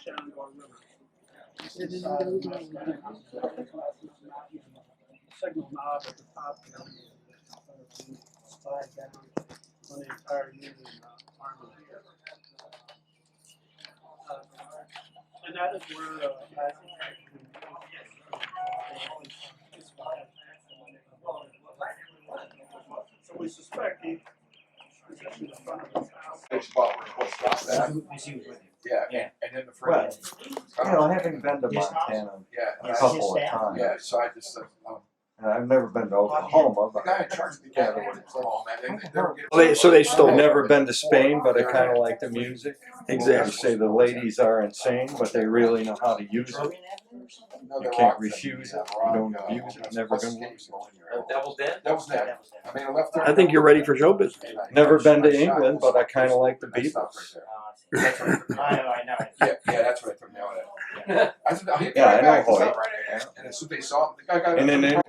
Shenandoah River. Signal knob at the top there, slide down on the entire Union Army. And that is where so we suspect he positioned in front of his house. Yeah, and then the first. Well, having been to Montana a couple of times. Yeah, so I just And I've never been to Oklahoma, the but guy in charge of the gathering was home, and they were getting. So they stole. I've never been to Spain, but I kind of like the music. Exactly. They say the ladies are insane, but they really know how to use it. You can't refuse it. You don't abuse it. Never gonna lose it. Devil's Dead. I mean, I left there. I think you're ready for show business. Never been to England, but I kind of like the Beatles. That's right. I know. Yeah, that's what I took me out at. I said, I'll hit Yeah, right I back. know It's Hoyt. up right there. And as soon as they saw it, the guy got And then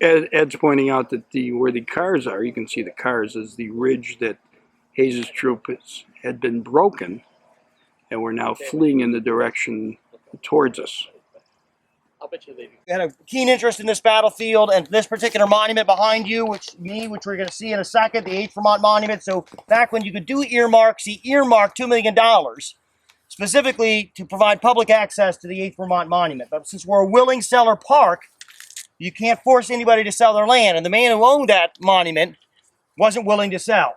Ed's pointing out that where the cars are, you can see the cars, is the ridge that Hayes' troops had been broken, and were now fleeing in the direction towards us. We had a keen interest in this battlefield and this particular monument behind you, which we're going to see in a second, the 8th Vermont Monument. So back when you could do earmarks, he earmarked $2 million specifically to provide public access to the 8th Vermont Monument. But since we're a willing seller park, you can't force anybody to sell their land. And the man who owned that monument wasn't willing to sell.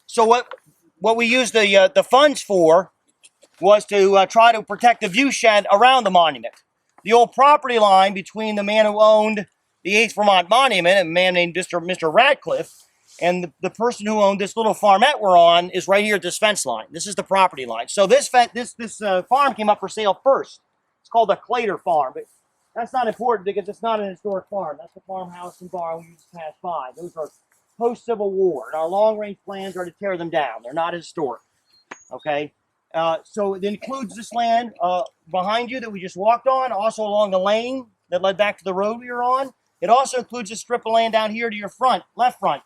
So what we used the funds for was to try to protect the view shed around the monument. The old property line between the man who owned the 8th Vermont Monument, a man named Mr. Radcliffe, and the person who owned this little farmette we're on is right here at this fence line. This is the property line. So this farm came up for sale first. It's called the Clater Farm, but that's not important because it's not an historic farm. That's the farmhouse and barn we just passed by. Those are post-Civil War, and our long-range plans are to tear them down. They're not historic, okay? So it includes this land behind you that we just walked on, also along the lane that led back to the road we were on. It also includes a strip of land down here to your left front,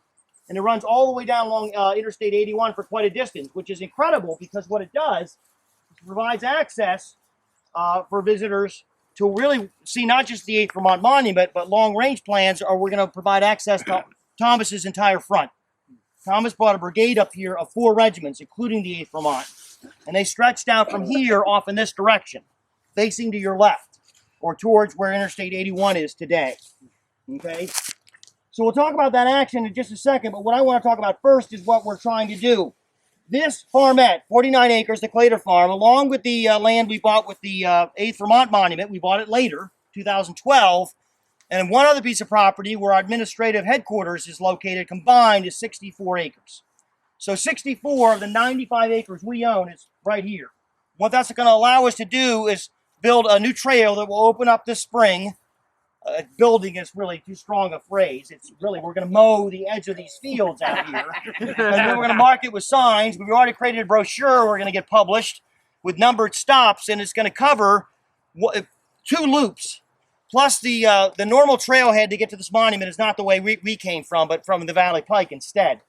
and it runs all the way down along Interstate 81 for quite a distance, which is incredible because what it does is it provides access for visitors to really see not just the 8th Vermont Monument, but long-range plans, or we're going to provide access to Thomas's entire front. Thomas brought a brigade up here of 4 regiments, including the 8th Vermont, and they stretched out from here off in this direction, facing to your left, or towards where Interstate 81 is today. Okay? So we'll talk about that action in just a second, but what I want to talk about first is what we're trying to do. This farmette, 49 acres, the Clater Farm, along with the land we bought with the 8th Vermont Monument, we bought it later, 2012, and one other piece of property where our administrative headquarters is located combined is 64 acres. So 64 of the 95 acres we own is right here. What that's going to allow us to do is build a new trail that will open up this spring. Building is really too strong a phrase. It's really, we're going to mow the edge of these fields out here. And then we're going to mark it with signs. We've already created a brochure we're going to get published with numbered stops, and it's going to cover 2 loops. Plus the normal trailhead to get to this monument is not the way we came from, but from the Valley Pike instead.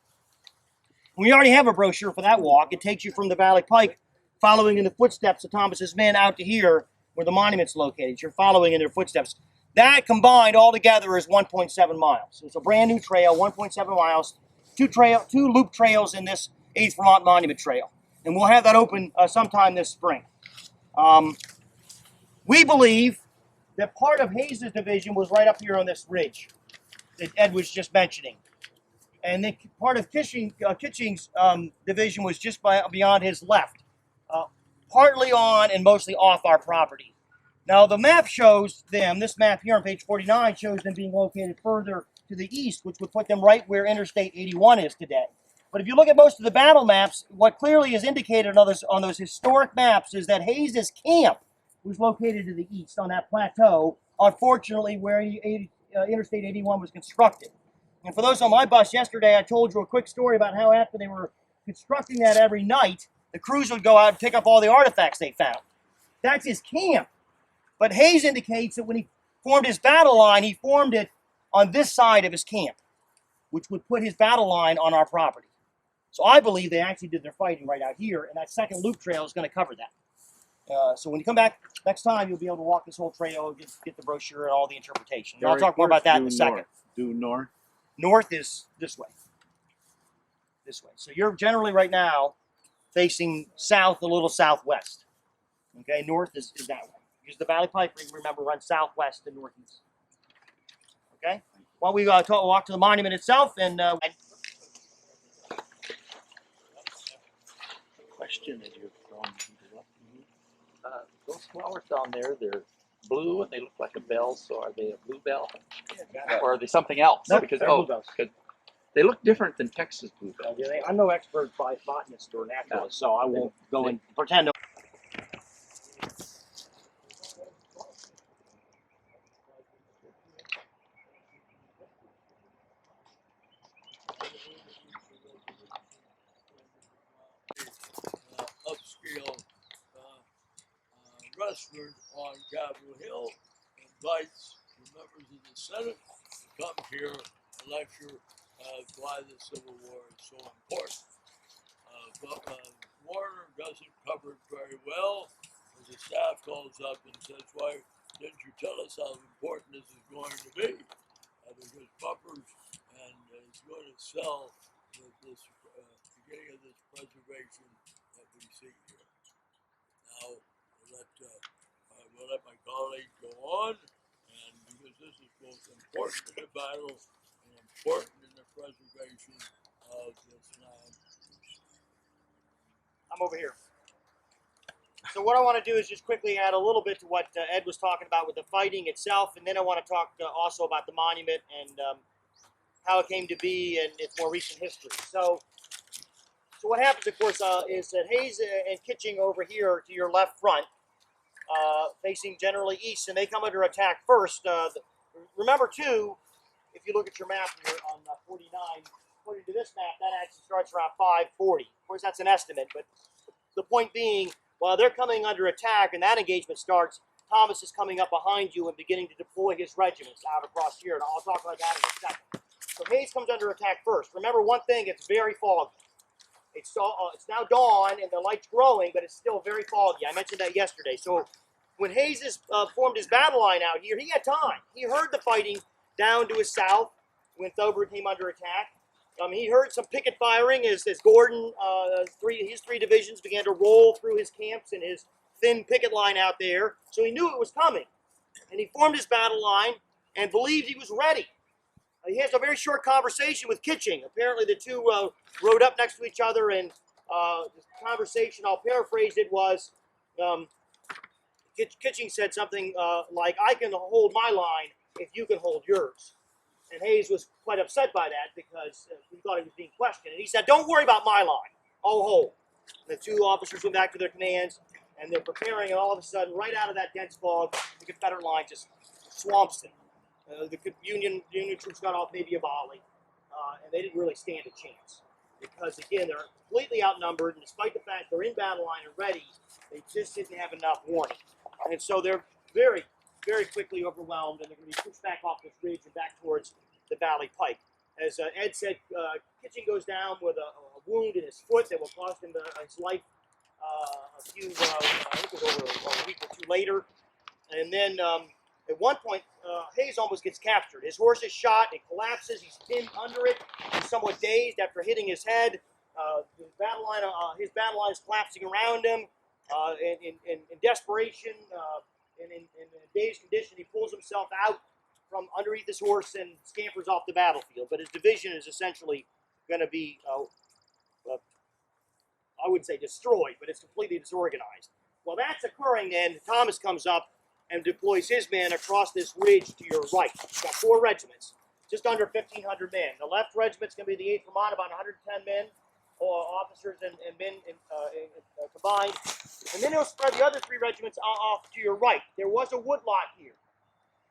We already have a brochure for that walk. It takes you from the Valley Pike, following in the footsteps of Thomas's men out to here where the monument's located. You're following in their footsteps. That combined all together is 1.7 miles. It's a brand new trail, 1.7 miles, 2 loop trails in this 8th Vermont Monument Trail. And we'll have that open sometime this spring. We believe that part of Hayes' division was right up here on this ridge that Ed was just mentioning. And then part of Kitching's division was just beyond his left, partly on and mostly off our property. Now the map shows them, this map here on page 49 shows them being located further to the east, which would put them right where Interstate 81 is today. But if you look at most of the battle maps, what clearly is indicated on those historic maps is that Hayes' camp was located to the east on that plateau, unfortunately where Interstate 81 was constructed. And for those on my bus yesterday, I told you a quick story about how after they were constructing that every night, the crews would go out and pick up all the artifacts they found. That's his camp. But Hayes indicates that when he formed his battle line, he formed it on this side of his camp, which would put his battle line on our property. So I believe they actually did their fighting right out here, and that second loop trail is going to cover that. So when you come back next time, you'll be able to walk this whole trail, get the brochure and all the interpretation. And I'll talk more about that in a second. Due north. North is this way. This way. So you're generally right now facing south, a little southwest. Okay, north is that way. Because the Valley Pike, remember, runs southwest and northeast. Okay? While we walk to the monument itself and Question as you're going to those flowers down there, they're blue and they look like a bell, so are they a bluebell? Or are they something else? Nope, Because they're bluebells. they look different than Texas bluebells. I'm no expert botanist or naturalist, so I won't go and pretend to. Upscale restaurant on Capitol Hill invites the members of the Senate to come here and lecture why the Civil War is so important. But Warner doesn't cover it very well. The staff calls up and says, "Why didn't you tell us how important this is going to be?" Because Buffers and is going to sell this beginning of this preservation that we see here. Now, we'll let my colleague go on, and because this is both important in the battle and important in the preservation of this land. I'm over here. So what I want to do is just quickly add a little bit to what Ed was talking about with the fighting itself, and then I want to talk also about the monument and how it came to be and its more recent history. So what happens, of course, is that Hayes and Kitching over here to your left front, facing generally east, and they come under attack first. Remember, too, if you look at your map here on 49, according to this map, that actually starts around 540. Of course, that's an estimate, but the point being, while they're coming under attack and that engagement starts, Thomas is coming up behind you and beginning to deploy his regiments out across here, and I'll talk about that in a second. So Hayes comes under attack first. Remember one thing, it's very foggy. It's now dawn and the light's growing, but it's still very foggy. I mentioned that yesterday. So when Hayes formed his battle line out here, he had time. He heard the fighting down to his south when Thoburg came under attack. He heard some picket firing as Gordon, his three divisions began to roll through his camps and his thin picket line out there. So he knew it was coming. And he formed his battle line and believed he was ready. He has a very short conversation with Kitching. Apparently the two rode up next to each other, and the conversation, I'll paraphrase it, was Kitching said something like, "I can hold my line if you can hold yours." And Hayes was quite upset by that because he thought he was being questioned. And he said, "Don't worry about my line. I'll hold." The two officers went back to their commands, and they're preparing, and all of a sudden, right out of that dense fog, the Confederate line just swamps them. The Union troops got off maybe a volley, and they didn't really stand a chance. Because, again, they're completely outnumbered, and despite the fact they're in battle line and ready, they just didn't have enough warning. And so they're very, very quickly overwhelmed, and they're going to be pushed back off this ridge and back towards the Valley Pike. As Ed said, Kitching goes down with a wound in his foot that will cost him his life I think it was over a week or two later. And then at one point, Hayes almost gets captured. His horse is shot, it collapses, he's pinned under it, he's somewhat dazed after hitting his head. His battle line is collapsing around him. In desperation and in a dazed condition, he pulls himself out from underneath his horse and scampers off the battlefield. But his division is essentially going to be, I wouldn't say destroyed, but it's completely disorganized. While that's occurring, then Thomas comes up and deploys his men across this ridge to your right. He's got 4 regiments, just under 1,500 men. The left regiment's going to be the 8th Vermont, about 110 men, officers and men combined. And then he'll spread the other 3 regiments off to your right. There was a woodlot here.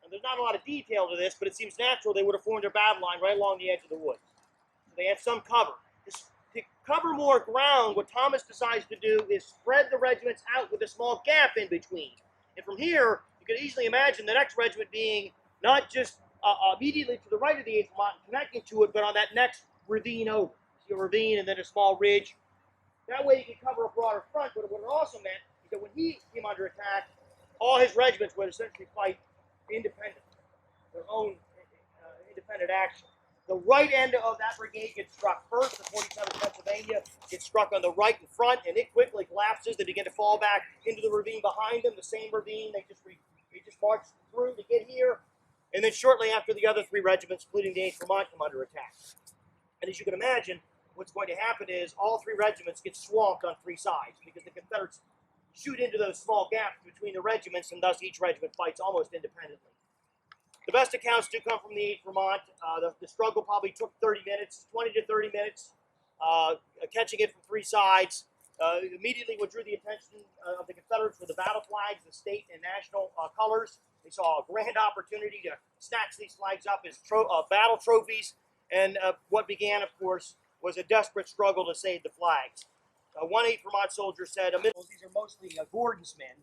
And there's not a lot of detail to this, but it seems natural they would have formed their battle line right along the edge of the woods. So they have some cover. To cover more ground, what Thomas decides to do is spread the regiments out with a small gap in between. And from here, you can easily imagine the next regiment being not just immediately to the right of the 8th Vermont connecting to it, but on that next ravine over. See a ravine and then a small ridge. That way you can cover a broader front, but what it also meant is that when he came under attack, all his regiments would essentially fight independently, their own independent action. The right end of that brigade gets struck first. The 47th Pennsylvania gets struck on the right in front, and it quickly collapses. They begin to fall back into the ravine behind them, the same ravine they just marched through to get here. And then shortly after, the other 3 regiments, including the 8th Vermont, come under attack. And as you can imagine, what's going to happen is all 3 regiments get swamped on 3 sides because the Confederates shoot into those small gaps between the regiments, and thus each regiment fights almost independently. The best accounts do come from the 8th Vermont. The struggle probably took 30 minutes, 20 to 30 minutes, catching it from 3 sides. Immediately what drew the attention of the Confederates were the battle flags, the state and national colors. They saw a grand opportunity to snatch these flags up as battle trophies. And what began, of course, was a desperate struggle to save the flags. One 8th Vermont soldier said, these are mostly Gordon's men,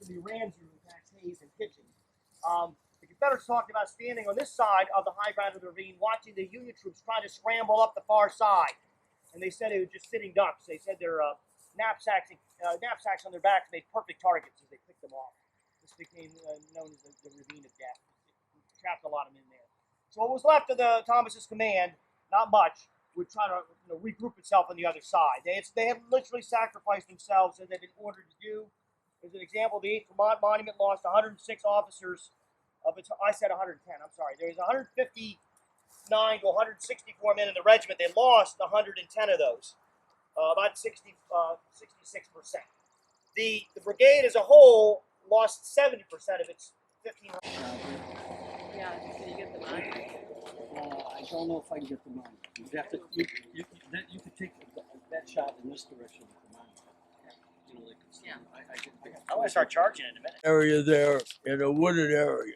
to be Ramsey who attacked Hayes and Kitchen. The Confederates talked about standing on this side of the high ground of the ravine, watching the Union troops trying to scramble up the far side. And they said they were just sitting ducks. They said their knapsacks on their backs made perfect targets as they picked them off. This became known as the ravine of death. It trapped a lot of men there. So what was left of Thomas's command, not much, would try to regroup itself on the other side. They have literally sacrificed themselves as they've been ordered to do. As an example, the 8th Vermont Monument lost 106 officers. I said 110, I'm sorry. There was 159 to 164 men in the regiment. They lost 110 of those, about 66%. The brigade as a whole lost 70% of its 15. Yeah, can you get the monument? I don't know if I can get the monument. You have to. You could take that shot in this direction with the monument. You know, Yeah. I want to start charging in a minute. Area there in a wooded area.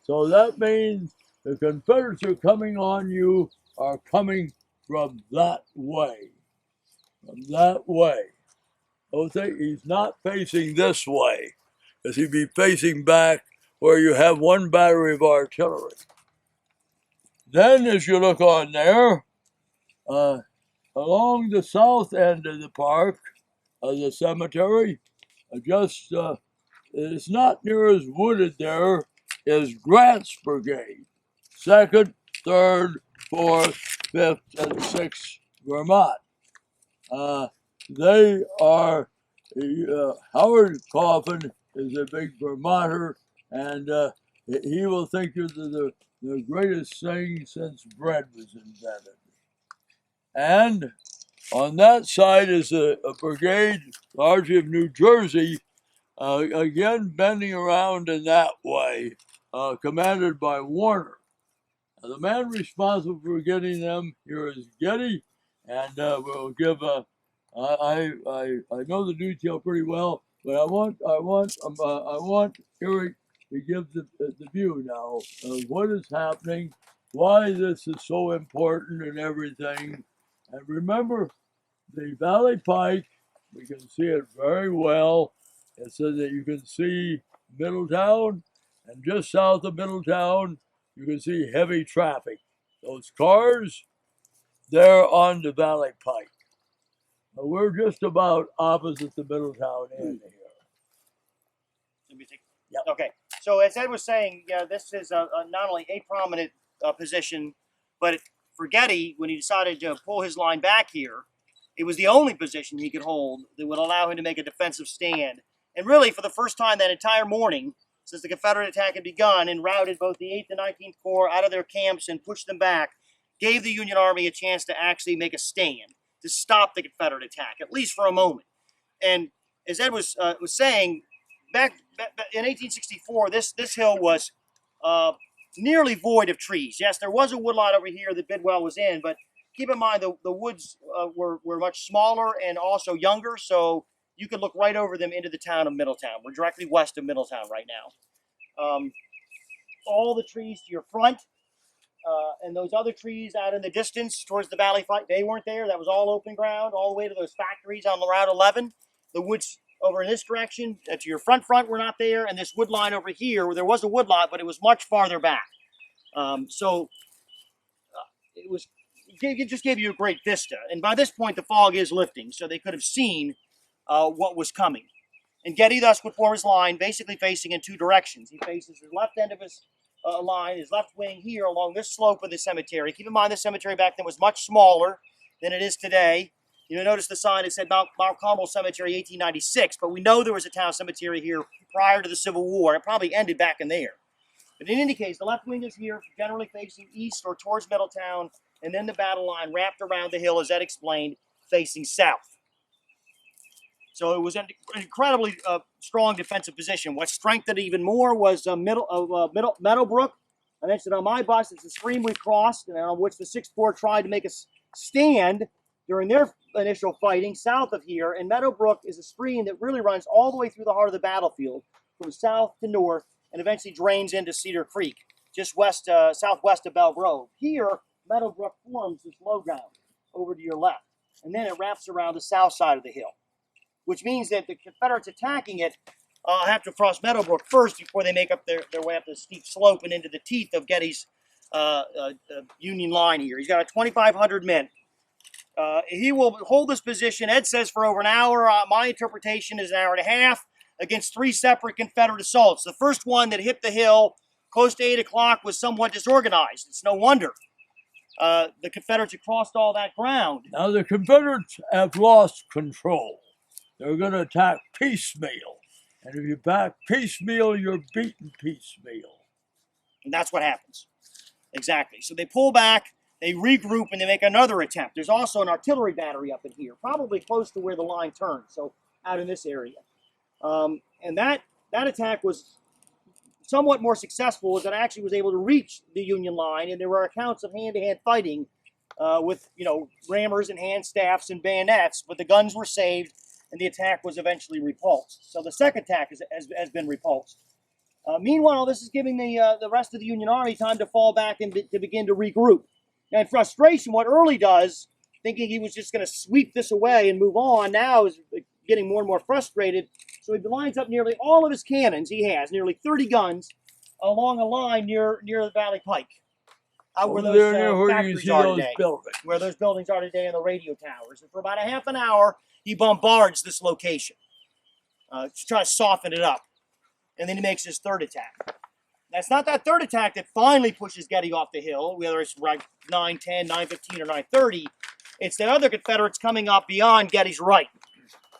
So that means the Confederates are coming on you are coming from that way. From that way. Okay, he's not facing this way, because he'd be facing back where you have one battery of artillery. Then as you look on there, along the south end of the park, of the cemetery, it's not near as wooded there as Grant's brigade, 2nd, 3rd, 4th, 5th, and 6th Vermont. They are, Howard Coffin is a big Vermonter, and he will think you're the greatest thing since bread was invented. And on that side is a brigade, largely of New Jersey, again bending around in that way, commanded by Warner. Now, the man responsible for getting them here is Getty, and we'll give I know the detail pretty well, but I want Eric to give the view now of what is happening, why this is so important, and everything. And remember, the Valley Pike, we can see it very well. It says that you can see Middletown, and just south of Middletown, you can see heavy traffic. Those cars, they're on the Valley Pike. We're just about opposite the Middletown end here. Yeah. Okay. So as Ed was saying, this is not only a prominent position, but for Getty, when he decided to pull his line back here, it was the only position he could hold that would allow him to make a defensive stand. And really, for the first time that entire morning, since the Confederate attack had begun and routed both the 8th and 19th Corps out of their camps and pushed them back, gave the Union Army a chance to actually make a stand, to stop the Confederate attack, at least for a moment. And as Ed was saying, back in 1864, this hill was nearly void of trees. Yes, there was a woodlot over here that Bidwell was in, but keep in mind the woods were much smaller and also younger, so you could look right over them into the town of Middletown. We're directly west of Middletown right now. All the trees to your front and those other trees out in the distance towards the valley fight, they weren't there. That was all open ground, all the way to those factories on Route 11. The woods over in this direction, to your front were not there, and this wood line over here, where there was a wood lot, but it was much farther back. It just gave you a great vista. And by this point, the fog is lifting, so they could have seen what was coming. And Getty thus would form his line, basically facing in two directions. He faces the left end of his line, his left wing here along this slope of the cemetery. Keep in mind, the cemetery back then was much smaller than it is today. You'll notice the sign, it said Mount Carmel Cemetery 1896, but we know there was a town cemetery here prior to the Civil War. It probably ended back in there. But in any case, the left wing is here, generally facing east or towards Middletown, and then the battle line wrapped around the hill, as Ed explained, facing south. So it was an incredibly strong defensive position. What strengthened it even more was Meadowbrook. I mentioned on my bus, it's a stream we crossed, and on which the 6th Corps tried to make a stand during their initial fighting south of here. And Meadowbrook is a stream that really runs all the way through the heart of the battlefield, from south to north, and eventually drains into Cedar Creek, just southwest of Belle Grove. Here, Meadowbrook forms this low ground over to your left, and then it wraps around the south side of the hill, which means that the Confederates attacking it have to cross Meadowbrook first before they make up their way up the steep slope and into the teeth of Getty's Union line here. He's got 2,500 men. He will hold this position, Ed says, for over an hour. My interpretation is an hour and a half, against 3 separate Confederate assaults. The first one that hit the hill close to 8 o'clock was somewhat disorganized. It's no wonder. The Confederates had crossed all that ground. Now the Confederates have lost control. They're going to attack piecemeal. And if you back piecemeal, you're beaten piecemeal. And that's what happens. Exactly. So they pull back, they regroup, and they make another attempt. There's also an artillery battery up in here, probably close to where the line turns, so out in this area. And that attack was somewhat more successful, as it actually was able to reach the Union line, and there were accounts of hand-to-hand fighting with, rammers and hand staffs and bayonets, but the guns were saved, and the attack was eventually repulsed. So the second attack has been repulsed. Meanwhile, this is giving the rest of the Union Army time to fall back and to begin to regroup. Now, in frustration, what Early does, thinking he was just going to sweep this away and move on, now is getting more and more frustrated. So he lines up nearly all of his cannons. He has nearly 30 guns along a line near the Valley Pike, out where those factories are today, where those buildings are today, and the radio towers. And for about a half an hour, he bombards this location to try to soften it up. And then he makes his third attack. That's not that third attack that finally pushes Getty off the hill, whether it's right 9:10, 9:15, or 9:30. It's the other Confederates coming up beyond Getty's right.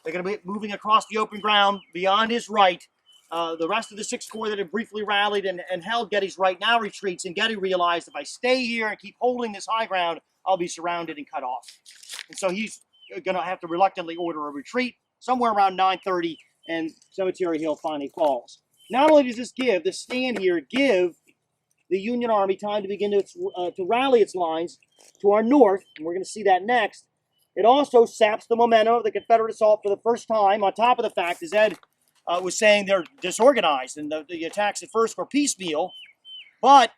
They're going to be moving across the open ground beyond his right. The rest of the 6th Corps that had briefly rallied and held Getty's right now retreats, and Getty realized, if I stay here and keep holding this high ground, I'll be surrounded and cut off. And so he's going to have to reluctantly order a retreat somewhere around 9:30, and Cemetery Hill finally falls. Not only does this stand here give the Union Army time to begin to rally its lines to our north, and we're going to see that next, it also saps the momentum of the Confederate assault for the first time, on top of the fact, as Ed was saying, they're disorganized, and the attacks at first were piecemeal. But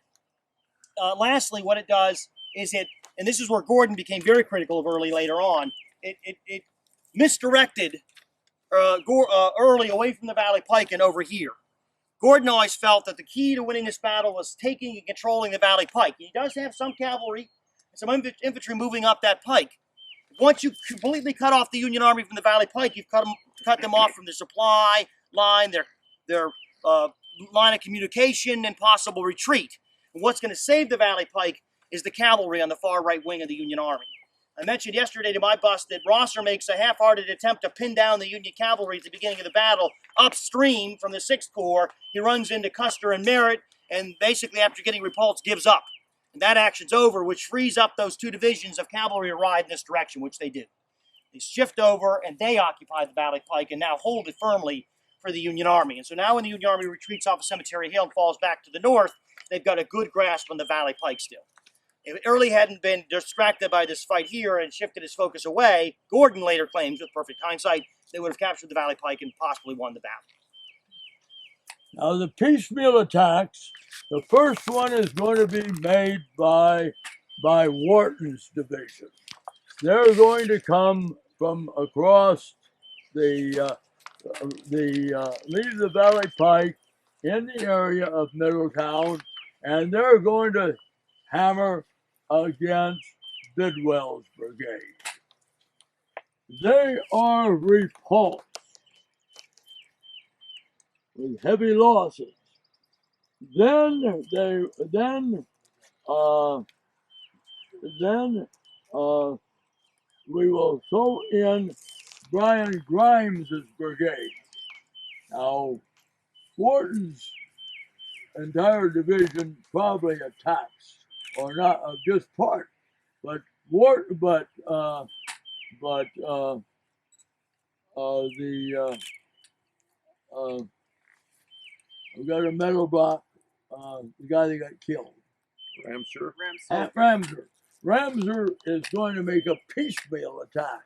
lastly, what it does is and this is where Gordon became very critical of Early later on, it misdirected Early away from the Valley Pike and over here. Gordon always felt that the key to winning this battle was taking and controlling the Valley Pike. He does have some cavalry and some infantry moving up that pike. Once you completely cut off the Union Army from the Valley Pike, you've cut them off from their supply line, their line of communication, and possible retreat. And what's going to save the Valley Pike is the cavalry on the far right wing of the Union Army. I mentioned yesterday to my bus that Rosser makes a half-hearted attempt to pin down the Union cavalry at the beginning of the battle upstream from the 6th Corps. He runs into Custer and Merritt, and basically, after getting repulsed, gives up. And that action's over, which frees up those 2 divisions of cavalry to ride in this direction, which they do. They shift over, and they occupy the Valley Pike and now hold it firmly for the Union Army. And so now when the Union Army retreats off of Cemetery Hill and falls back to the north, they've got a good grasp on the Valley Pike still. If Early hadn't been distracted by this fight here and shifted his focus away, Gordon later claims, with perfect hindsight, they would have captured the Valley Pike and possibly won the battle. Now the piecemeal attacks, the first one is going to be made by Wharton's division. They're going to come from across the leave the Valley Pike in the area of Middletown, and they're going to hammer against Bidwell's brigade. They are repulsed with heavy losses. Then we will throw in Brian Grimes' brigade. Now, Wharton's entire division probably attacks, or not just part, but Wharton, we got a metal block, the guy that got killed. Ramser is going to make a piecemeal attack.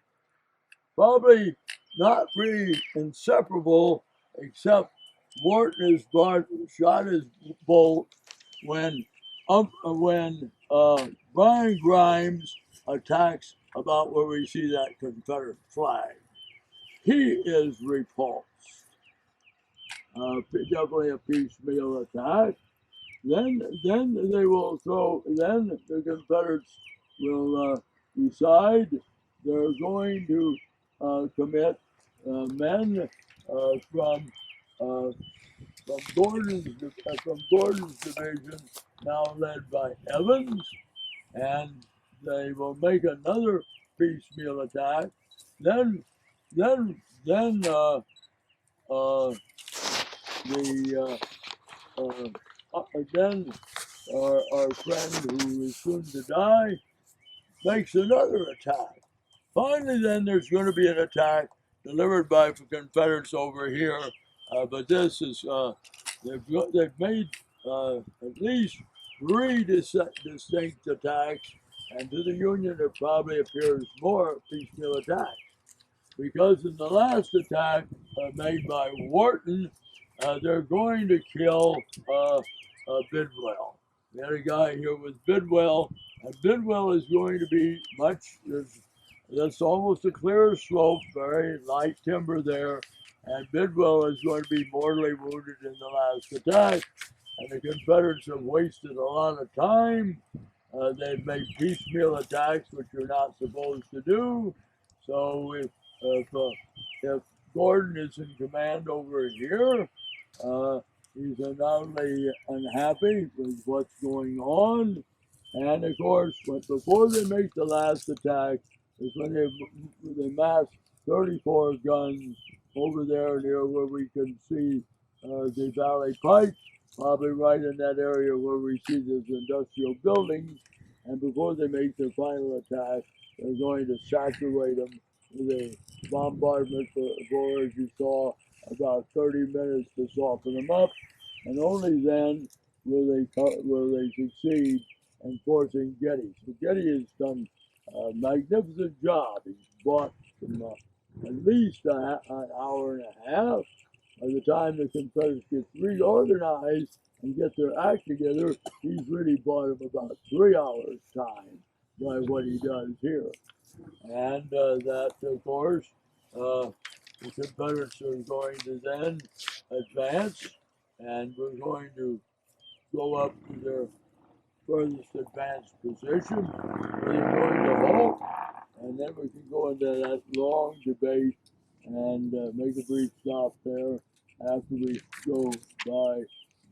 Probably not really inseparable, except Wharton is shot his bolt when Brian Grimes attacks about where we see that Confederate flag. He is repulsed. Definitely a piecemeal attack. Then they will throw. Then the Confederates will decide they're going to commit men from Gordon's division, now led by Evans, and they will make another piecemeal attack. Then our friend who is soon to die makes another attack. Finally, then there's going to be an attack delivered by Confederates over here, but this is they've made at least 3 distinct attacks, and to the Union it probably appears more piecemeal attacks, because in the last attack made by Wharton, they're going to kill Bidwell. We had a guy here with Bidwell, and Bidwell is going to be that's almost a clear slope, very light timber there, and Bidwell is going to be mortally wounded in the last attack, and the Confederates have wasted a lot of time. They've made piecemeal attacks, which you're not supposed to do. So if Gordon is in command over here, he's not only unhappy with what's going on, and of course, before they make the last attack, is when they mass 34 guns over there near where we can see the Valley Pike, probably right in that area where we see those industrial buildings. And before they make their final attack, they're going to saturate them with a bombardment for, as you saw, about 30 minutes to soften them up. And only then will they succeed in forcing Getty. So Getty has done a magnificent job. He's bought from at least an hour and a half. By the time the Confederates get reorganized and get their act together, he's really bought them about 3 hours' time by what he does here. And that, of course, the Confederates are going to then advance, and we're going to go up to their furthest advanced position, where they're going to halt, and then we can go into that long debate and make a brief stop there after we go by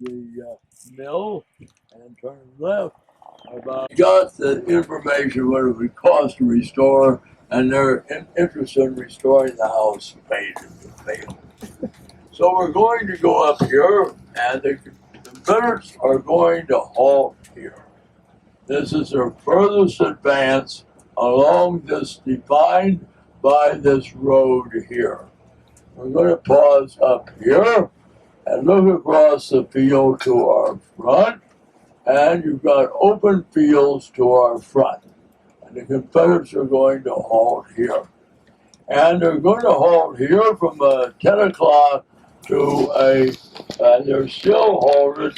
the mill and turn left. We got the information what it would cost to restore, and their interest in restoring the house failed. So we're going to go up here, and the Confederates are going to halt here. This is their furthest advance along this, defined by this road here. We're going to pause up here and look across the field to our front, and you've got open fields to our front. And the Confederates are going to halt here. And they're going to halt here from 10 o'clock they're still holding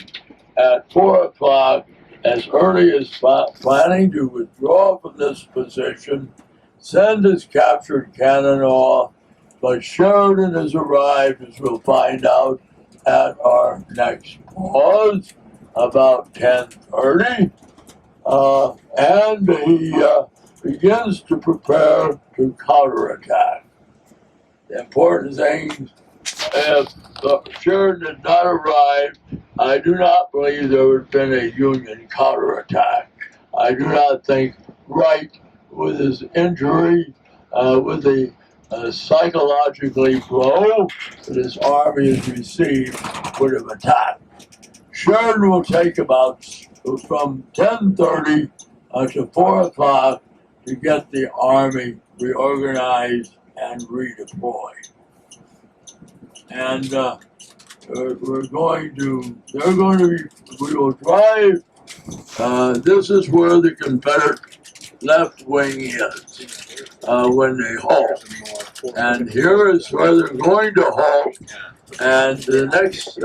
at 4 o'clock as early as planning to withdraw from this position, send his captured cannon off, but Sheridan has arrived, as we'll find out at our next pause, about 10:30, and he begins to prepare to counterattack. The important thing, if Sheridan did not arrive, I do not believe there would have been a Union counterattack. I do not think Wright, with his injury, with the psychologically blow that his army has received, would have attacked. Sheridan will take about from 10:30 to 4 o'clock to get the army reorganized and redeployed. And we will drive, this is where the Confederate left wing is when they halt. And here is where they're going to halt. And the next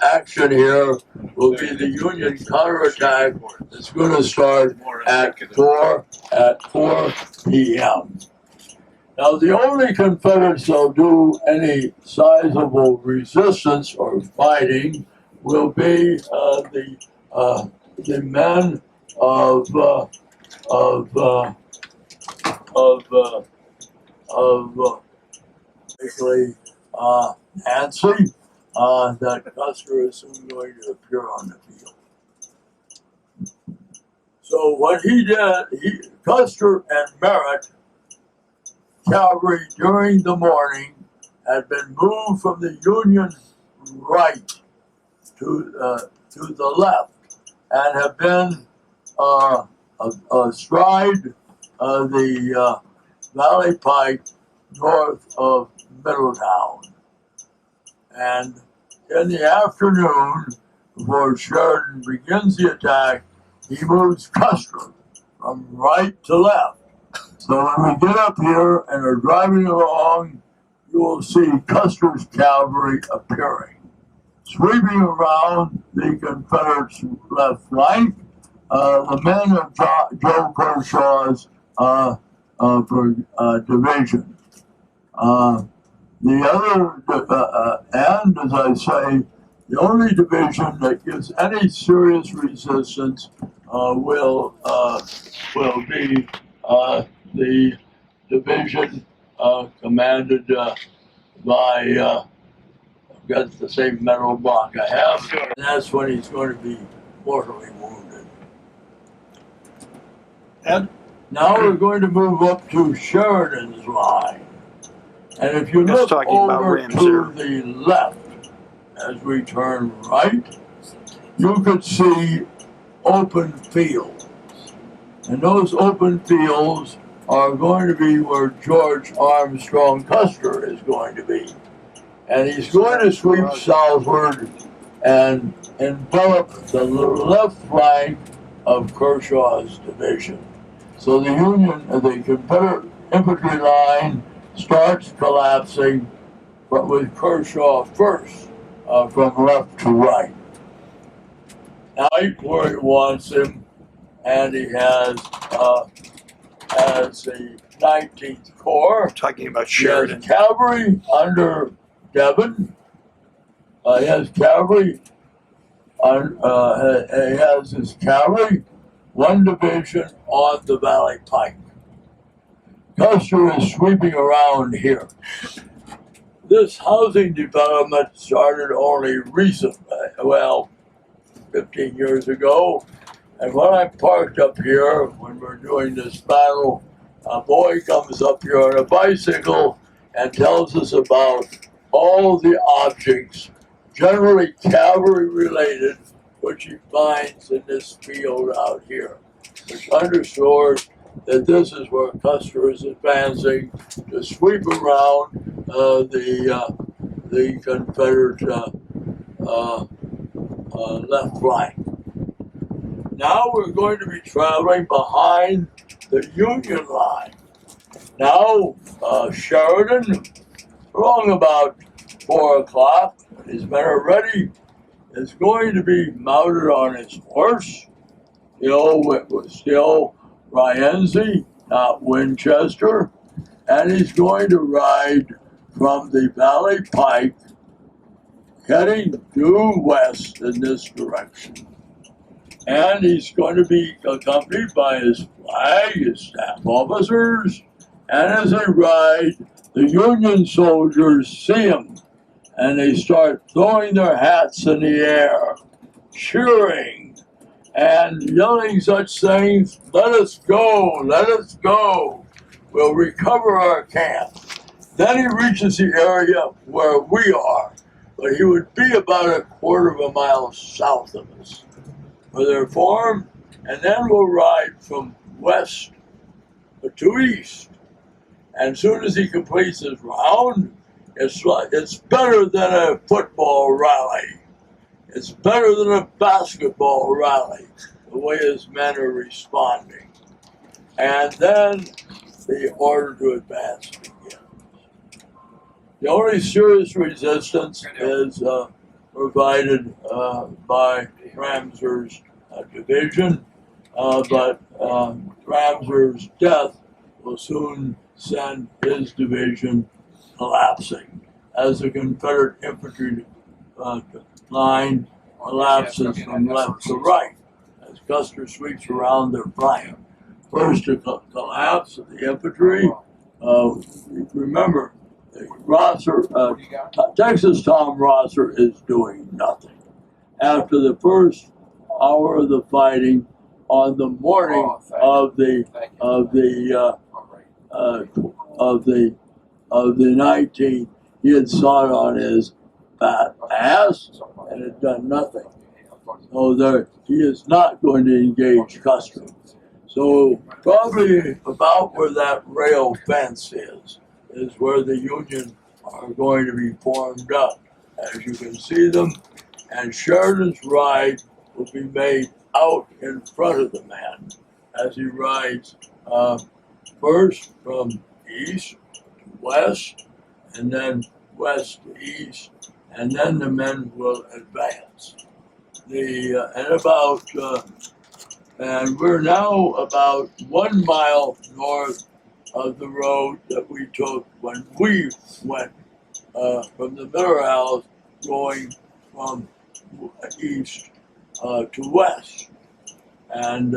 action here will be the Union counterattack that's going to start at 4 p.m. Now, the only Confederates that'll do any sizable resistance or fighting will be the men of basically Nancy, that Custer is soon going to appear on the field. So what he did, Custer and Merritt cavalry during the morning had been moved from the Union right to the left and have been astride the Valley Pike north of Middletown. And in the afternoon, before Sheridan begins the attack, he moves Custer from right to left. So when we get up here and are driving along, you will see Custer's cavalry appearing, sweeping around the Confederates' left flank. The men of Joe Kershaw's division. The other, and as I say, the only division that gives any serious resistance will be the division commanded by, I've got the same medal block I have, and that's when he's going to be mortally wounded. Ed? Now we're going to move up to Sheridan's line. And if you look over to the left, as we turn right, you could see open fields. And those open fields are going to be where George Armstrong Custer is going to be. And he's going to sweep southward and envelop the left flank of Kershaw's division. So the Confederate infantry line starts collapsing, but with Kershaw first, from left to right. Now, right where he wants him, and he has the 19th Corps. Talking about Sheridan. He has cavalry under Devon. He has cavalry. He has his cavalry, one division on the Valley Pike. Custer is sweeping around here. This housing development started only recently, 15 years ago. And when I parked up here, when we're doing this battle, a boy comes up here on a bicycle and tells us about all the objects, generally cavalry related, which he finds in this field out here, which underscores that this is where Custer is advancing to sweep around the Confederate left flank. Now we're going to be traveling behind the Union line. Now Sheridan, along about 4 o'clock. His men are ready. Is going to be mounted on his horse. It was still Rienzi, not Winchester. And he's going to ride from the Valley Pike, heading due west in this direction. And he's going to be accompanied by his flag, his staff officers, and as they ride, the Union soldiers see him, and they start throwing their hats in the air, cheering, and yelling such things, "Let us go, let us go, we'll recover our camp." Then he reaches the area where we are, but he would be about a quarter of a mile south of us, where they're formed, and then we'll ride from west to east. And as soon as he completes his round, it's better than a football rally. It's better than a basketball rally, the way his men are responding. And then the order to advance begins. The only serious resistance is provided by Ramser's division, but Ramser's death will soon send his division collapsing as the Confederate infantry line collapses from left to right as Custer sweeps around their flank. First to collapse of the infantry, remember, Texas Tom Rosser is doing nothing. After the first hour of the fighting, on the morning of the 19th, he had sawed on his fat ass and had done nothing. So he is not going to engage Custer. So probably about where that rail fence is where the Union are going to be formed up. As you can see them, and Sheridan's ride will be made out in front of the man as he rides first from east to west, and then west to east, and then the men will advance. And we're now about 1 mile north of the road that we took when we went from the Miller House, going from east to west. And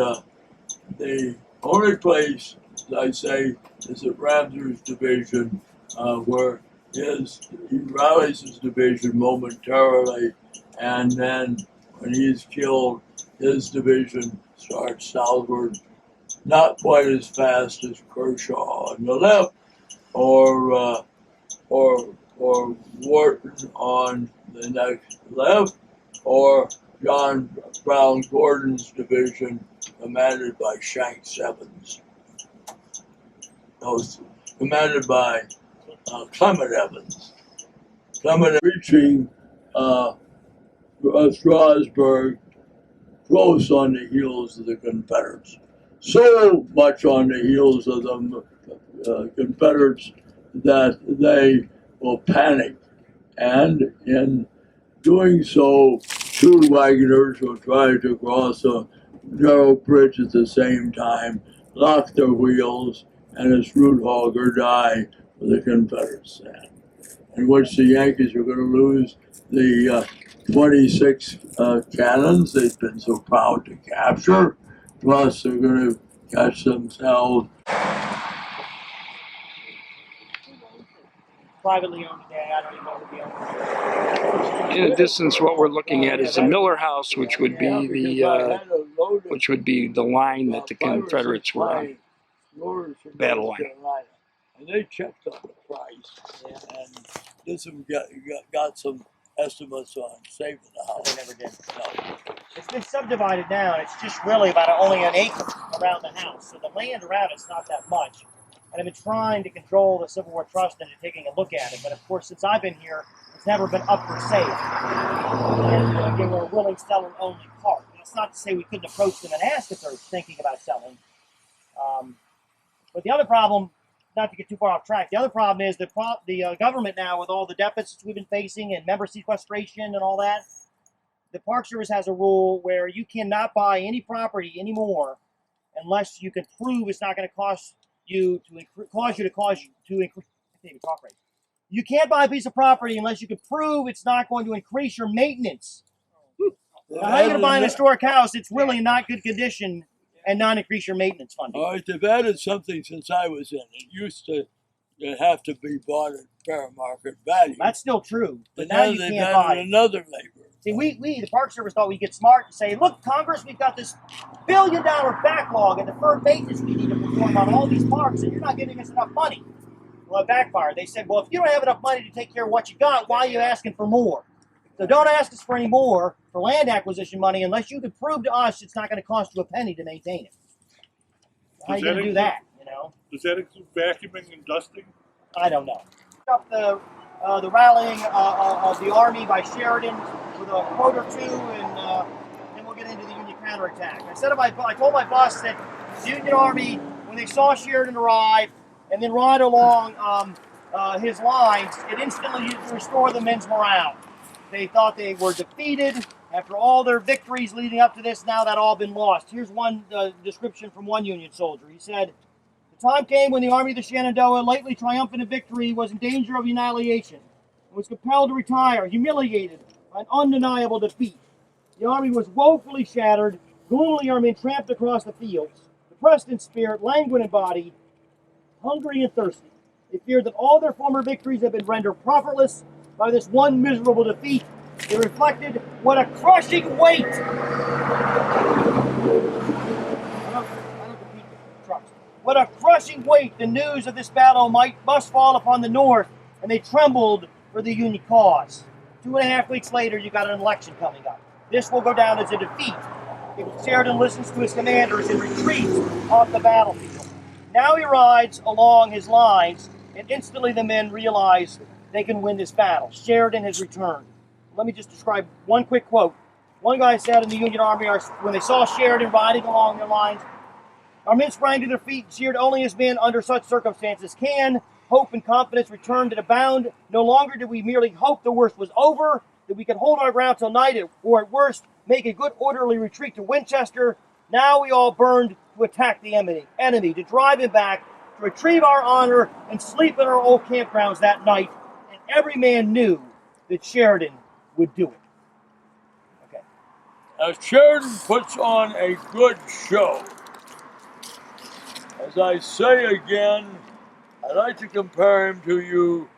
the only place, as I say, is at Ramser's division, where he rallies his division momentarily, and then when he's killed, his division starts southward, not quite as fast as Kershaw on the left, or Wharton on the next left, or John Brown Gordon's division, commanded by Shanks Evans. Commanded by Clement Evans. Reaching Strasburg, close on the heels of the Confederates. So much on the heels of the Confederates that they will panic. And in doing so, 2 wagoners will try to cross a narrow bridge at the same time, lock their wheels, and as root hogger die for the Confederates, in which the Yankees are going to lose the 26 cannons they've been so proud to capture. Plus, they're going to catch themselves. Privately owned today. I don't even know who the owner is. In the distance, what we're looking at is the Miller House, which would be the line that the Confederates were on. Battle line. And they checked on the price, and this one got some estimates on saving the house. They never did. No. It's been subdivided now, and it's just really about only an acre around the house. So the land around it's not that much. And I've been trying to control the Civil War Trust into taking a look at it. But of course, since I've been here, it's never been up for sale. And again, we're a willing seller only part. And it's not to say we couldn't approach them and ask if they're thinking about selling. But the other problem not to get too far off track, the other problem is the government now, with all the deficits we've been facing and member sequestration and all that, the Park Service has a rule where you cannot buy any property anymore unless you can prove it's not going to cause you to increase. I can't even talk right. You can't buy a piece of property unless you can prove it's not going to increase your maintenance. Now, how are you going to buy an historic house? It's really in not good condition and not increase your maintenance funding. All right, they've added something since I was in. It used to have to be bought at fair market value. That's still true, but But now now you they've can't added buy it. another labor. See, we, the Park Service thought we'd get smart and say, look, Congress, we've got this $1 billion backlog and deferred maintenance we need to perform on all these parks, and you're not giving us enough money. Well, it backfired. They said, well, if you don't have enough money to take care of what you got, why are you asking for more? So don't ask us for any more for land acquisition money unless you can prove to us it's not going to cost you a penny to maintain it. How are you going to do that, you know? Does that include vacuuming and dusting? I don't know. Up the rallying of the Army by Sheridan with a quote or two, and then we'll get into the Union counterattack. I told my boss that the Union Army, when they saw Sheridan arrive and then ride along his lines, it instantly restored the men's morale. They thought they were defeated after all their victories leading up to this. Now that all been lost. Here's one description from one Union soldier. He said, "The time came when the Army of the Shenandoah, lately triumphant in victory, was in danger of annihilation and was compelled to retire, humiliated by an undeniable defeat. The Army was woefully shattered. Gloomily our men tramped across the fields, depressed in spirit, languid in body, hungry and thirsty. They feared that all their former victories had been rendered profitless by this one miserable defeat. They reflected what a crushing weight." I don't compete with trucks. "What a crushing weight the news of this battle must fall upon the North, and they trembled for the Union cause. 2.5 weeks later, you got an election coming up. This will go down as a defeat if Sheridan listens to his commanders and retreats off the battlefield. Now he rides along his lines, and instantly the men realize they can win this battle. Sheridan has returned." Let me just describe one quick quote. One guy said in the Union Army, when they saw Sheridan riding along their lines, "Our men sprang to their feet and cheered only as men under such circumstances can. Hope and confidence returned to abound. No longer did we merely hope the worst was over, that we could hold our ground till night, or at worst, make a good orderly retreat to Winchester. Now we all burned to attack the enemy, to drive him back, to retrieve our honor, and sleep in our old campgrounds that night. And every man knew that Sheridan would do it." Okay. Now Sheridan puts on a good show. As I say again, I like to compare him to you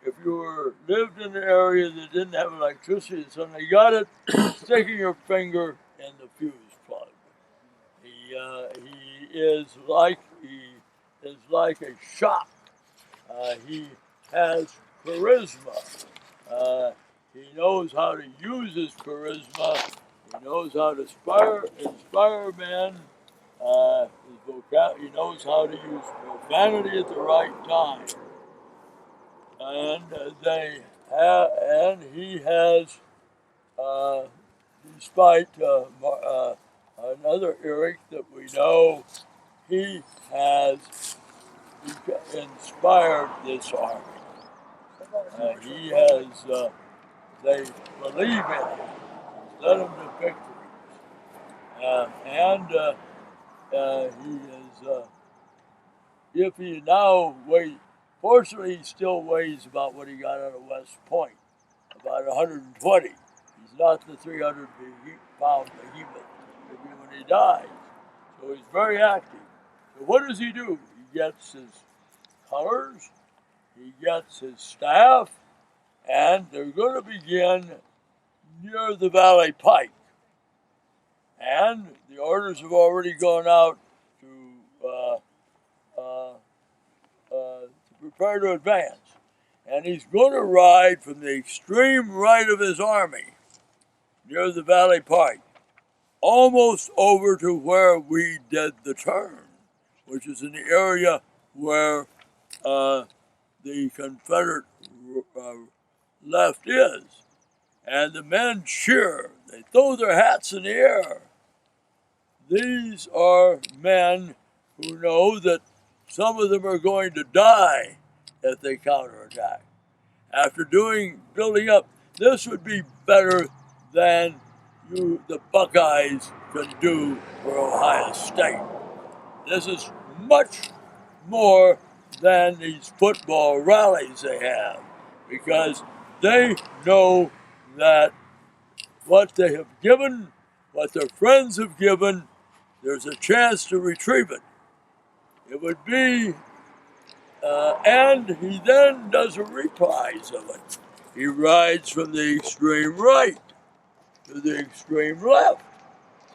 if you lived in an area that didn't have electricity, so you got it sticking your finger in the fuse plug. He is like a shot. He has charisma. He knows how to use his charisma. He knows how to inspire men. He knows how to use profanity at the right time. And he has, despite another Eric that we know, he has inspired this army. They believe in him. He's led them to victories. He is, if he now weighs, fortunately he still weighs about what he got out of West Point, about 120. He's not the 300-pound behemoth when he dies. So he's very active. So what does he do? He gets his colors, he gets his staff, and they're going to begin near the Valley Pike. And the orders have already gone out to prepare to advance. And he's going to ride from the extreme right of his army, near the Valley Pike, almost over to where we did the turn, which is in the area where the Confederate left is. And the men cheer. They throw their hats in the air. These are men who know that some of them are going to die if they counterattack. After building up, this would be better than the Buckeyes can do for Ohio State. This is much more than these football rallies they have, because they know that what they have given, what their friends have given, there's a chance to retrieve it. It would be, and he then does a reprise of it. He rides from the extreme right to the extreme left,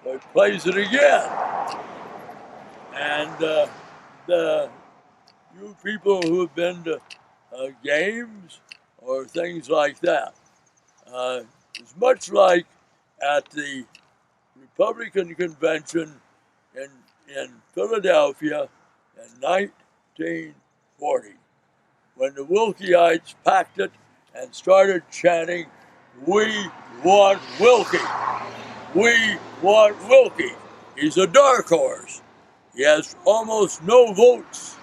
so he plays it again. And you people who have been to games or things like that, it's much like at the Republican convention in Philadelphia in 1940, when the Wilkeites packed it and started chanting, "We want Wilkie! We want Wilkie!" He's a dark horse. He has almost no votes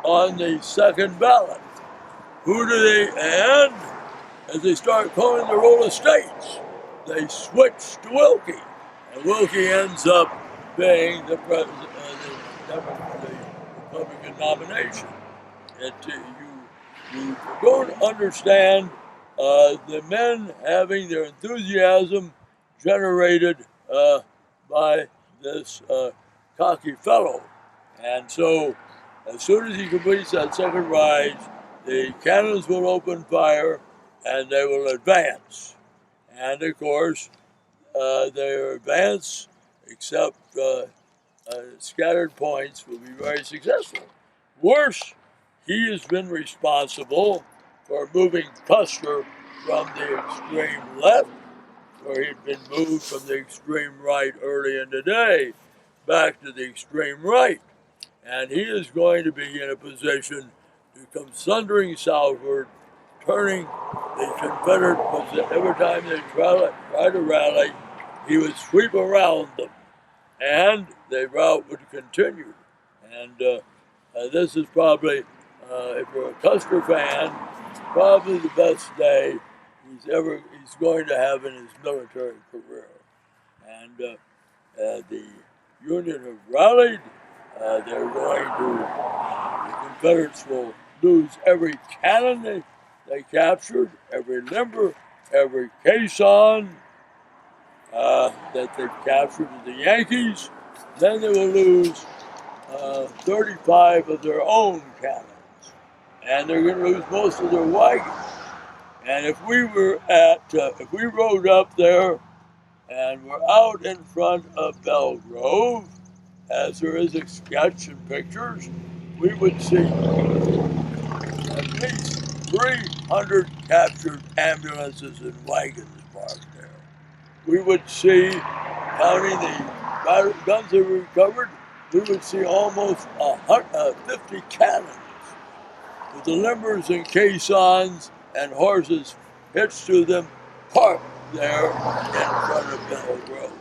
on the second ballot. Who do they, and as they start calling the roll of states, they switch to Wilkie. And Wilkie ends up being the Republican nomination. You don't understand the men having their enthusiasm generated by this cocky fellow. And so, as soon as he completes that second rise, the cannons will open fire and they will advance. And of course, their advance, except scattered points, will be very successful. Worse, he has been responsible for moving Custer from the extreme left, where he'd been moved from the extreme right early in the day, back to the extreme right. And he is going to be in a position to come thundering southward, turning the Confederate position. Every time they try to rally, he would sweep around them, and the route would continue. And this is probably, if you're a Custer fan, probably the best day he's going to have in his military career. And the Union have rallied. They're going to, the Confederates will lose every cannon they captured, every limber, every caisson that they've captured to the Yankees. Then they will lose 35 of their own cannons, and they're going to lose most of their wagons. And if we rode up there and were out in front of Belle Grove, as there is a sketch and pictures, we would see at least 300 captured ambulances and wagons parked there. We would see, counting the guns that were recovered, we would see almost 50 cannons with the limbers and caissons and horses hitched to them, parked there in front of Belle Grove.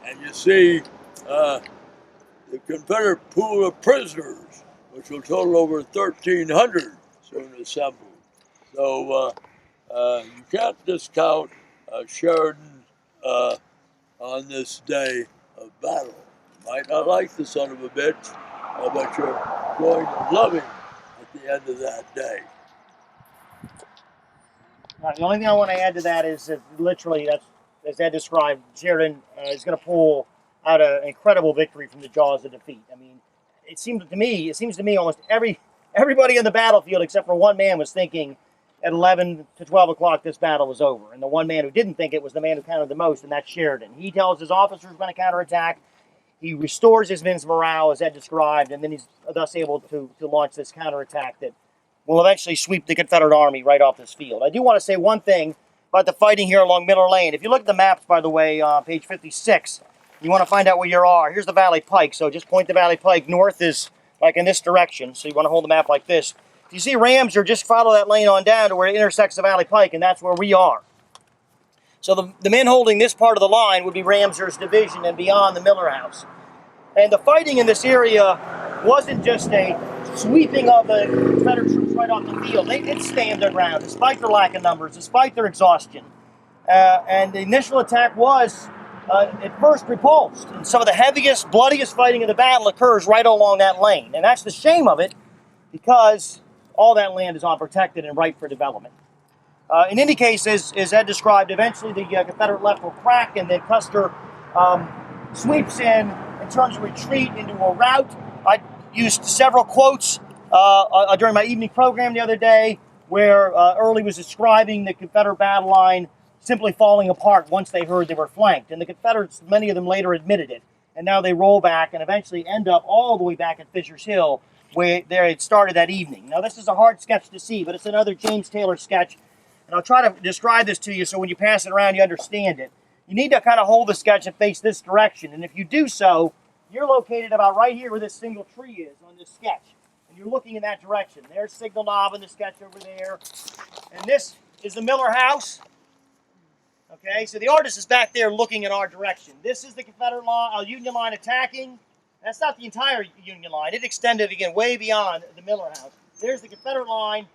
And you see the Confederate pool of prisoners, which will total over 1,300 soon assembled. So you can't discount Sheridan on this day of battle. You might not like the son of a bitch, but you're going to love him at the end of that day. Now, the only thing I want to add to that is that literally, that's, as Ed described, Sheridan is going to pull out an incredible victory from the jaws of defeat. I mean, it seems to me almost everybody on the battlefield except for one man was thinking at 11 to 12 o'clock this battle was over. And the one man who didn't think it was the man who counted the most, and that's Sheridan. He tells his officers when to counterattack. He restores his men's morale, as Ed described, and then he's thus able to launch this counterattack that will eventually sweep the Confederate Army right off this field. I do want to say one thing about the fighting here along Miller Lane. If you look at the maps, by the way, page 56, you want to find out where you are. Here's the Valley Pike, so just point the Valley Pike. North is like in this direction, so you want to hold the map like this. If you see Ramseur, just follow that lane on down to where it intersects the Valley Pike, and that's where we are. So the men holding this part of the line would be Ramseur's division and beyond the Miller House. And the fighting in this area wasn't just a sweeping of the Confederate troops right off the field. They did stand their ground, despite their lack of numbers, despite their exhaustion. And the initial attack was, at first, repulsed. And some of the heaviest, bloodiest fighting of the battle occurs right along that lane. And that's the shame of it, because all that land is unprotected and ripe for development. In any case, as Ed described, eventually the Confederate left will crack, and then Custer sweeps in turns a retreat into a rout. I used several quotes during my evening program the other day where Early was describing the Confederate battle line simply falling apart once they heard they were flanked. And the Confederates, many of them later admitted it. And now they roll back and eventually end up all the way back at Fisher's Hill, where they had started that evening. Now, this is a hard sketch to see, but it's another James Taylor sketch. And I'll try to describe this to you so when you pass it around, you understand it. You need to kind of hold the sketch and face this direction. And if you do so, you're located about right here where this single tree is on this sketch. And you're looking in that direction. There's Signal Knob in the sketch over there. And this is the Miller House. Okay, so the artist is back there looking in our direction. This is the Confederate line, Union line attacking. That's not the entire Union line. It extended, again, way beyond the Miller House. There's the Confederate line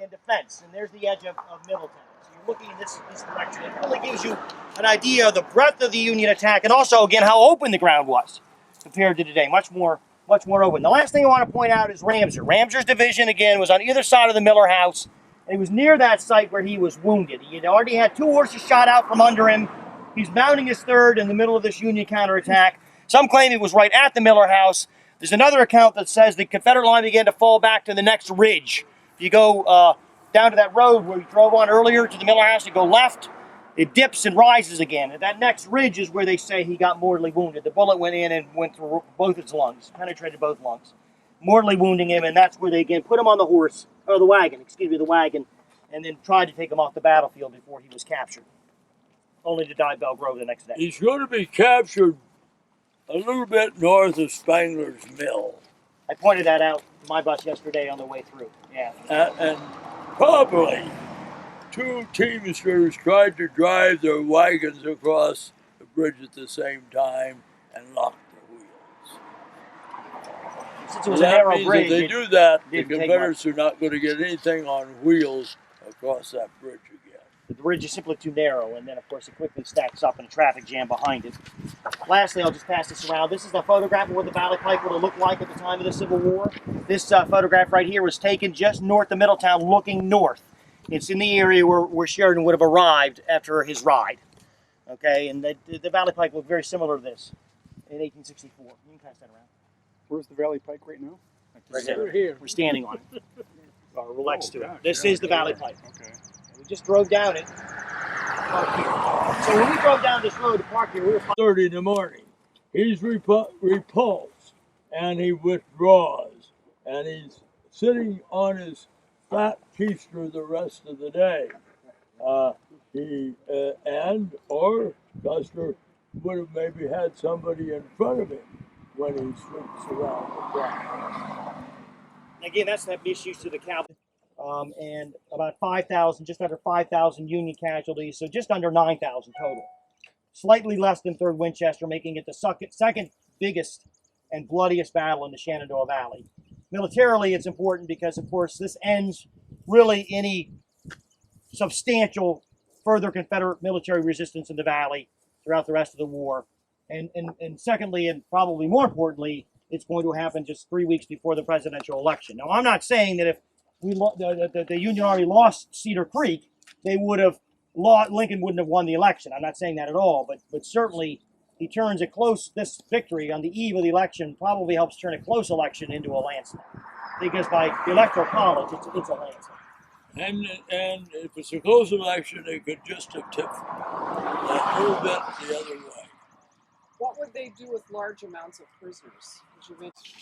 in defense, and there's the edge of Middletown. So you're looking in this direction. It really gives you an idea of the breadth of the Union attack, and also, again, how open the ground was compared to today. Much more open. The last thing I want to point out is Ramseur. Ramseur's division, again, was on either side of the Miller House. And he was near that site where he was wounded. He had already had 2 horses shot out from under him. He's mounting his third in the middle of this Union counterattack. Some claim he was right at the Miller House. There's another account that says the Confederate line began to fall back to the next ridge. If you go down to that road where we drove on earlier to the Miller House, you go left, it dips and rises again. And that next ridge is where they say he got mortally wounded. The bullet went in and went through both his lungs, penetrated both lungs, mortally wounding him, and that's where they again put him on the wagon, and then tried to take him off the battlefield before he was captured, only to die at Belle Grove the next day. He's going to be captured a little bit north of Spangler's Mill. I pointed that out to my bus yesterday on the way through. Yeah. And probably 2 teamsters tried to drive their wagons across the bridge at the same time and locked their wheels. Since it was a narrow bridge, if they do that, the didn't take Confederates are not going to get anything on wheels across that bridge again. The bridge is simply too narrow, and then, of course, it quickly stacks up in a traffic jam behind it. Lastly, I'll just pass this around. This is the photograph of what the Valley Pike would have looked like at the time of the Civil War. This photograph right here was taken just north of Middletown, looking north. It's in the area where Sheridan would have arrived after his ride. Okay, and the Valley Pike looked very similar to this in 1864. You can pass that around. Where's the Valley Pike right now? Right here. We're standing on it. Next to it. This is the Valley Pike. Okay. We just drove down it. Park here. So when we drove down this road to park here, we were 30 in the morning. He's repulsed, and he withdraws, and he's sitting on his fat keister the rest of the day. Or Custer would have maybe had somebody in front of him when he sweeps around the block. Again, that's that misuse to the cavalry. And about 5,000, just under 5,000 Union casualties, so just under 9,000 total. Slightly less than 3rd Winchester, making it the second biggest and bloodiest battle in the Shenandoah Valley. Militarily, it's important because, of course, this ends really any substantial further Confederate military resistance in the Valley throughout the rest of the war. And secondly, and probably more importantly, it's going to happen just 3 weeks before the presidential election. Now, I'm not saying that if the Union Army lost Cedar Creek, they would have Lincoln wouldn't have won the election. I'm not saying that at all, but certainly he turns this victory on the eve of the election probably helps turn a close election into a landslide. Because by the Electoral College, it's a landslide. And if it's a close election, they could just have tipped a little bit the other way. What would they do with large amounts of prisoners? Would you mention?